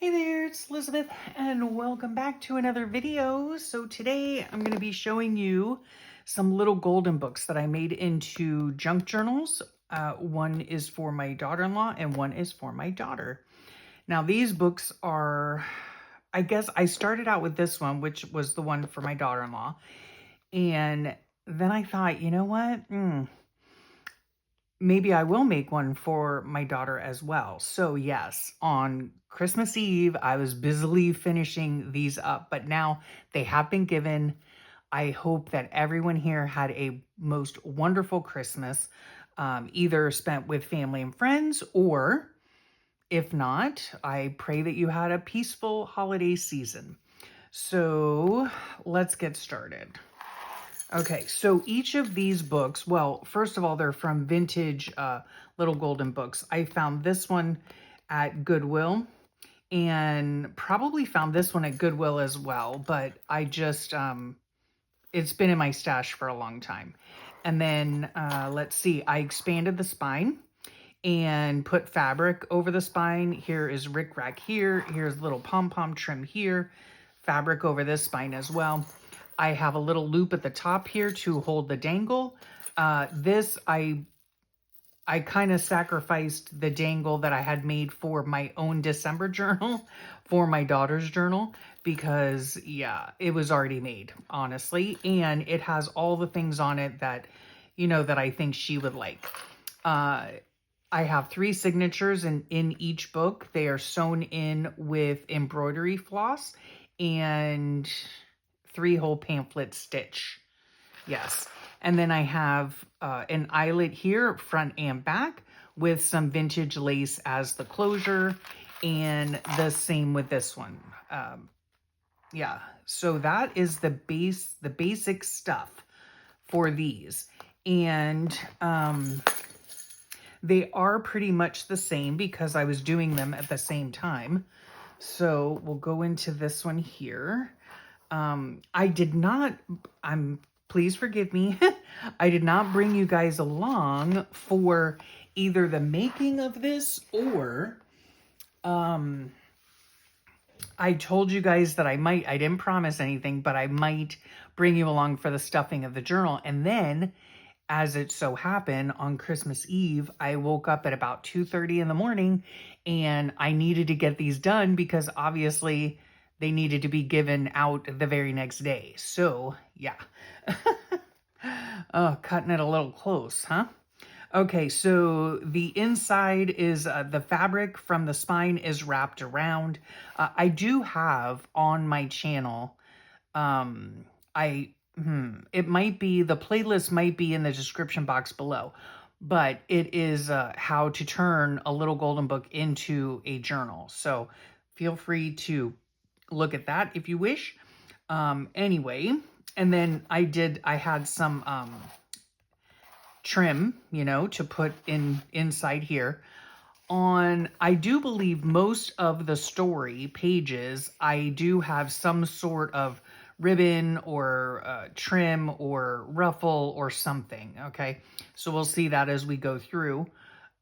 Hey there, it's Elizabeth and welcome back to another video. So today I'm going to be showing you some little golden books that I made into junk journals. One is for my daughter-in-law and one is for my daughter. Now these books are, I guess I started out with this one, which was the one for my daughter-in-law. And then I thought, you know what? Maybe I will make one for my daughter as well. So yes, on Christmas Eve, I was busily finishing these up, but now they have been given. I hope that everyone here had a most wonderful Christmas, either spent with family and friends, or if not, I pray that you had a peaceful holiday season. So let's get started. Okay, so each of these books, well, first of all, they're from Vintage Little Golden Books. I found this one at Goodwill and probably found this one at Goodwill as well, but I just, it's been in my stash for a long time. And then, let's see, I expanded the spine and put fabric over the spine. Here is rickrack here. Here's little pom-pom trim here. Fabric over this spine as well. I have a little loop at the top here to hold the dangle. This, I kind of sacrificed the dangle that I had made for my own December journal for my daughter's journal because, yeah, it was already made, honestly. And it has all the things on it that, you know, that I think she would like. I have 3 signatures in each book. They are sewn in with embroidery floss and 3-hole pamphlet stitch. Yes. And then I have an eyelet here, front and back, with some vintage lace as the closure, and the same with this one. Yeah, so that is the basic stuff for these. And they are pretty much the same because I was doing them at the same time. So we'll go into this one here. I did not, please forgive me. I did not bring you guys along for either the making of this or, I told you guys that I didn't promise anything, but I might bring you along for the stuffing of the journal. And then, as it so happened, on Christmas Eve, I woke up at about 2:30 in the morning and I needed to get these done because obviously they needed to be given out the very next day. So, yeah. Oh, cutting it a little close, huh? Okay, so the inside is the fabric from the spine is wrapped around. I do have on my channel, it might be, the playlist might be in the description box below, but it is how to turn a little golden book into a journal. So feel free to look at that if you wish. Anyway, and then I had some trim, you know, to put inside here. I do believe most of the story pages, I do have some sort of ribbon or trim or ruffle or something, okay? So we'll see that as we go through.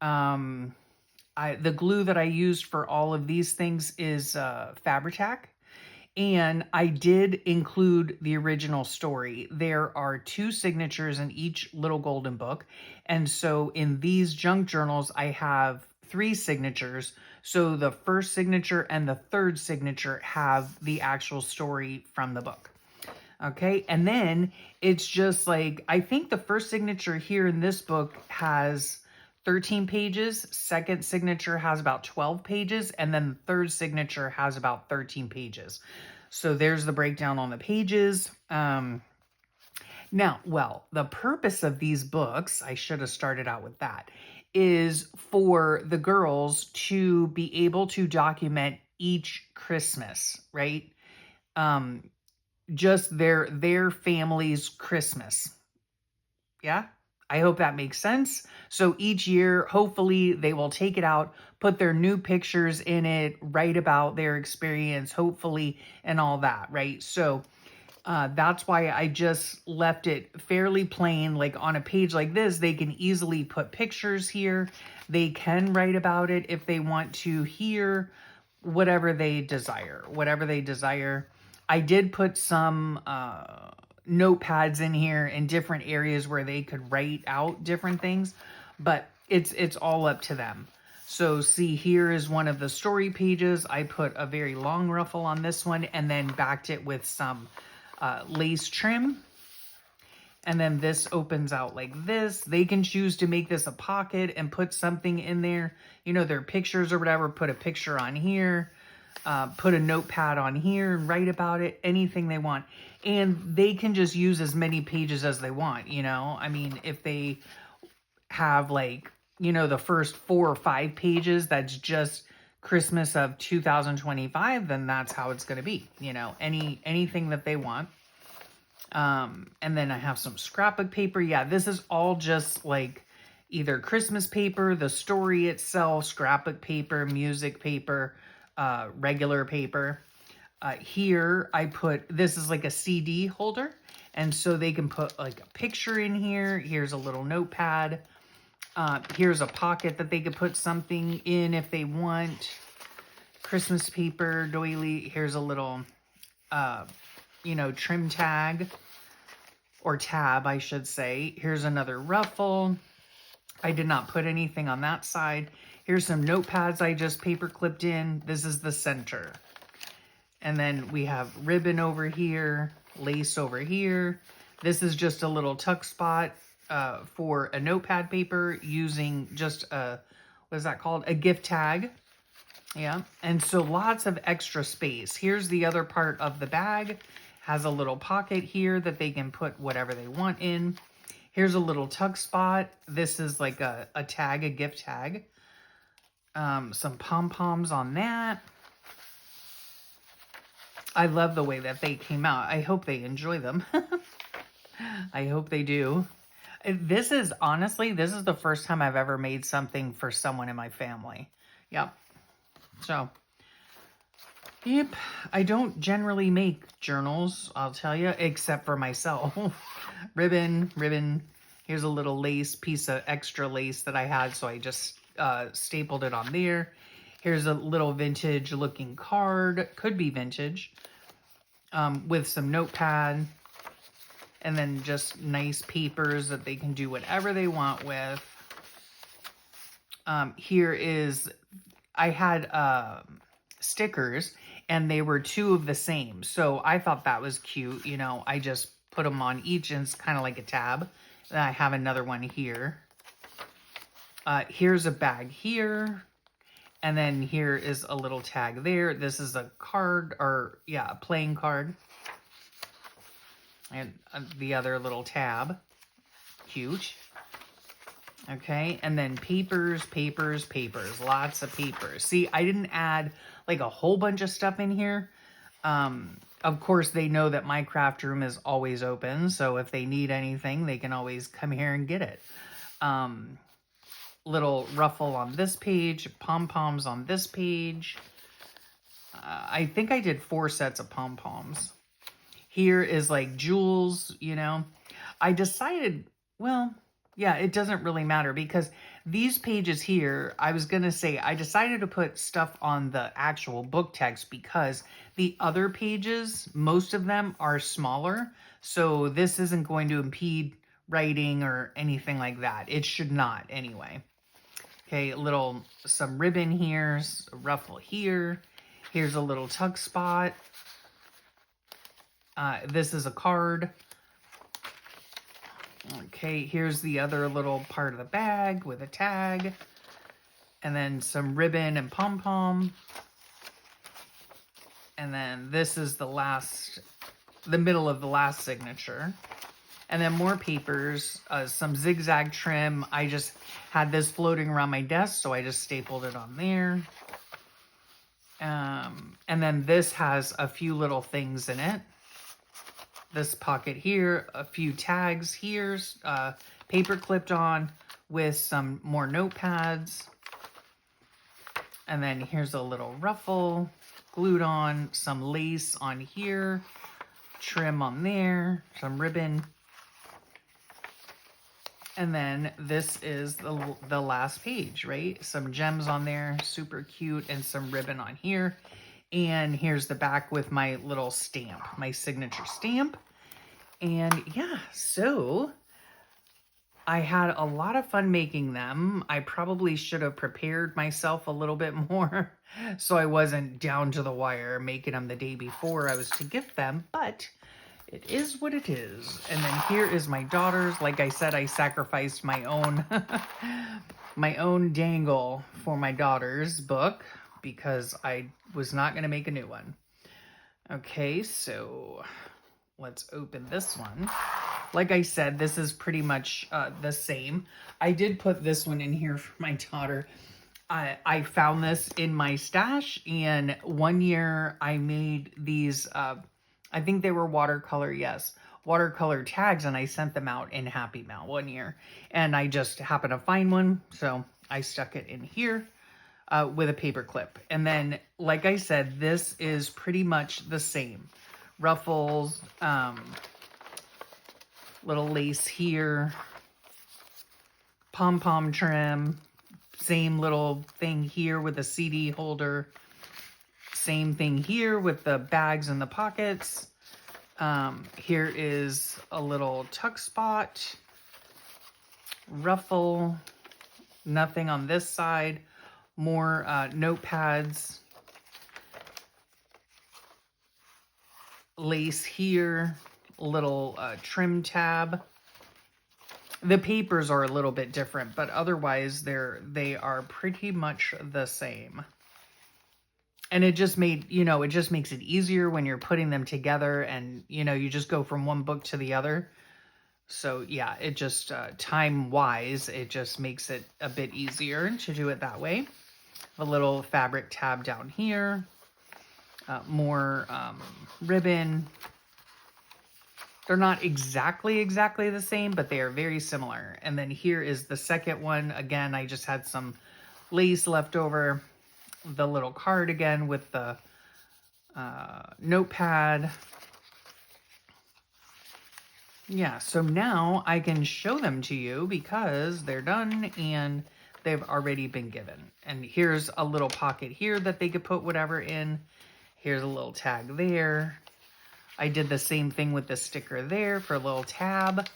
The glue that I used for all of these things is Fabri-Tac. And I did include the original story. There are 2 signatures in each little golden book. And so in these junk journals, I have 3 signatures. So the first signature and the third signature have the actual story from the book. Okay, and then it's just like, I think the first signature here in this book has 13 pages. Second signature has about 12 pages. And then the third signature has about 13 pages. So there's the breakdown on the pages. Now, well, the purpose of these books, I should have started out with that, is for the girls to be able to document each Christmas, right? Just their family's Christmas. Yeah? I hope that makes sense. So each year, hopefully they will take it out, put their new pictures in it, write about their experience, hopefully, and all that, right? So that's why I just left it fairly plain. Like on a page like this, they can easily put pictures here. They can write about it if they want to here. whatever they desire, whatever they desire. I did put some notepads in here in different areas where they could write out different things, but it's all up to them. So see, here is one of the story pages. I put a very long ruffle on this one and then backed it with some lace trim. And then this opens out like this. They can choose to make this a pocket and put something in there, you know, their pictures or whatever. Put a picture on here, put a notepad on here and write about it, anything they want. And they can just use as many pages as they want, you know. I mean, if they have like, you know, the first 4 or 5 pages, that's just Christmas of 2025, then that's how it's going to be, you know, anything that they want. And then I have some scrapbook paper. Yeah, this is all just like either Christmas paper, the story itself, scrapbook paper, music paper, regular paper. Here I put, this is like a CD holder. And so they can put like a picture in here. Here's a little notepad. Here's a pocket that they could put something in if they want. Christmas paper, doily. Here's a little, you know, trim tag. Or tab, I should say. Here's another ruffle. I did not put anything on that side. Here's some notepads I just paper clipped in. This is the center. And then we have ribbon over here, lace over here. This is just a little tuck spot for a notepad paper using just a, what is that called? A gift tag. Yeah, and so lots of extra space. Here's the other part of the bag. Has a little pocket here that they can put whatever they want in. Here's a little tuck spot. This is like a tag, a gift tag. Some pom-poms on that. I love the way that they came out. I hope they enjoy them. I hope they do. This is, honestly, this is the first time I've ever made something for someone in my family. Yep. So... yep, I don't generally make journals, I'll tell you, except for myself. Ribbon. Here's a little lace, piece of extra lace that I had, so I just stapled it on there. Here's a little vintage looking card, could be vintage, with some notepad. And then just nice papers that they can do whatever they want with. Here is, I had stickers. And they were 2 of the same. So I thought that was cute. You know, I just put them on each and it's kind of like a tab. And I have another one here. Here's a bag here. And then here is a little tag there. This is a card, or yeah, a playing card. And the other little tab. Cute. Okay, and then papers. Lots of papers. See, I didn't add like a whole bunch of stuff in here. Of course, they know that my craft room is always open, so if they need anything, they can always come here and get it. Little ruffle on this page, pom-poms on this page. I think I did 4 sets of pom-poms. Here is like jewels, you know. I decided, well... yeah, it doesn't really matter because these pages here, I was going to say, I decided to put stuff on the actual book text because the other pages, most of them are smaller. So this isn't going to impede writing or anything like that. It should not anyway. Okay, some ribbon here, a ruffle here. Here's a little tuck spot. This is a card. Okay, here's the other little part of the bag with a tag. And then some ribbon and pom-pom. And then this is the middle of the last signature. And then more papers, some zigzag trim. I just had this floating around my desk, so I just stapled it on there. And then this has a few little things in it. This pocket here, a few tags here, paper clipped on with some more notepads. And then here's a little ruffle glued on, some lace on here, trim on there, some ribbon. And then this is the last page, right? Some gems on there, super cute, and some ribbon on here. And here's the back with my little stamp, my signature stamp. And yeah, so I had a lot of fun making them. I probably should have prepared myself a little bit more so I wasn't down to the wire making them the day before I was to gift them, but it is what it is. And then here is my daughter's. Like I said, I sacrificed my own my own dangle for my daughter's book because I was not going to make a new one. Okay, so let's open this one. Like I said, this is pretty much the same. I did put this one in here for my daughter. I found this in my stash, and one year I made these, I think they were watercolor, yes, watercolor tags, and I sent them out in Happy Mail one year. And I just happened to find one, so I stuck it in here with a paper clip. And then, like I said, this is pretty much the same. Ruffles, little lace here, pom-pom trim, same little thing here with a CD holder, same thing here with the bags and the pockets. Here is a little tuck spot, ruffle, nothing on this side, more notepads, lace here, little trim tab. The papers are a little bit different, but otherwise they are pretty much the same. And it just made, it just makes it easier when you're putting them together, and you just go from one book to the other. So yeah, it just time wise, it just makes it a bit easier to do it that way. A little fabric tab down here, more ribbon. They're not exactly the same, but they are very similar. And then here is the second one. Again, I just had some lace left over. The little card again with the notepad. Yeah, so now I can show them to you because they're done and they've already been given. And here's a little pocket here that they could put whatever in. Here's a little tag there. I did the same thing with the sticker there for a little tab.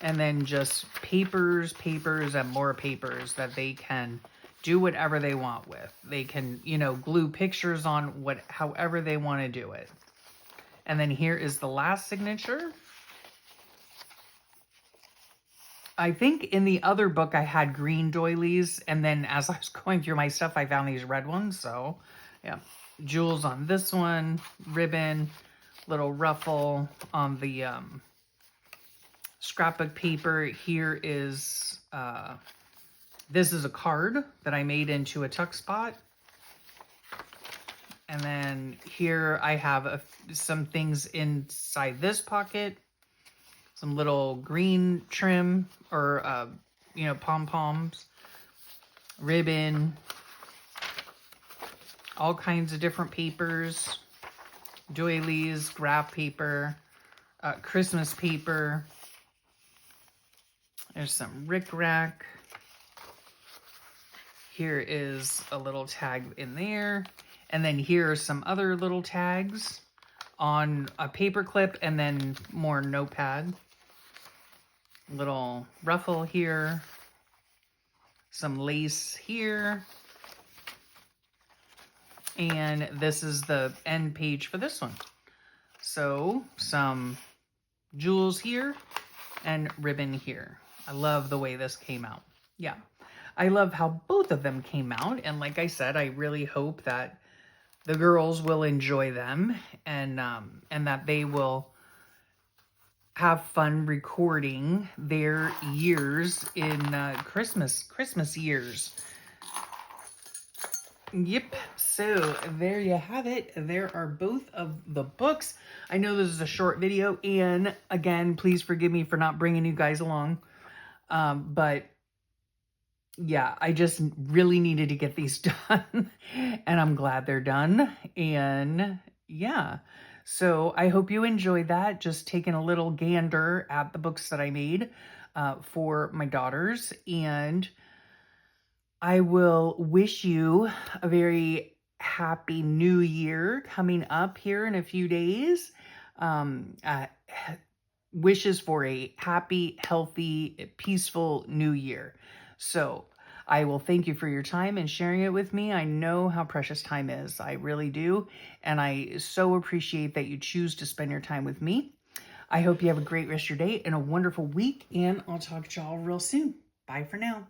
And then just papers, and more papers that they can do whatever they want with. They can, glue pictures on however they want to do it. And then here is the last signature. I think in the other book I had green doilies, and then as I was going through my stuff, I found these red ones. So yeah, jewels on this one, ribbon, little ruffle on the scrapbook paper. Here is, this is a card that I made into a tuck spot. And then here I have some things inside this pocket. Some little green trim or, pom-poms, ribbon, all kinds of different papers, doilies, graph paper, Christmas paper. There's some rickrack. Here is a little tag in there. And then here are some other little tags on a paper clip and then more notepad. Little ruffle here. Some lace here. And this is the end page for this one. So some jewels here and ribbon here. I love the way this came out. Yeah, I love how both of them came out. And like I said, I really hope that the girls will enjoy them and that they will have fun recording their years in Christmas years. Yep, so there you have it. There are both of the books. I know this is a short video, and again, please forgive me for not bringing you guys along. But yeah, I just really needed to get these done, and I'm glad they're done. And yeah, so I hope you enjoyed that. Just taking a little gander at the books that I made. for my daughters. And I will wish you a very happy new year coming up here in a few days. Um, uh, Wishes for a happy, healthy, peaceful new year. So I will thank you for your time and sharing it with me. I know how precious time is. I really do. And I so appreciate that you choose to spend your time with me. I hope you have a great rest of your day and a wonderful week. And I'll talk to y'all real soon. Bye for now.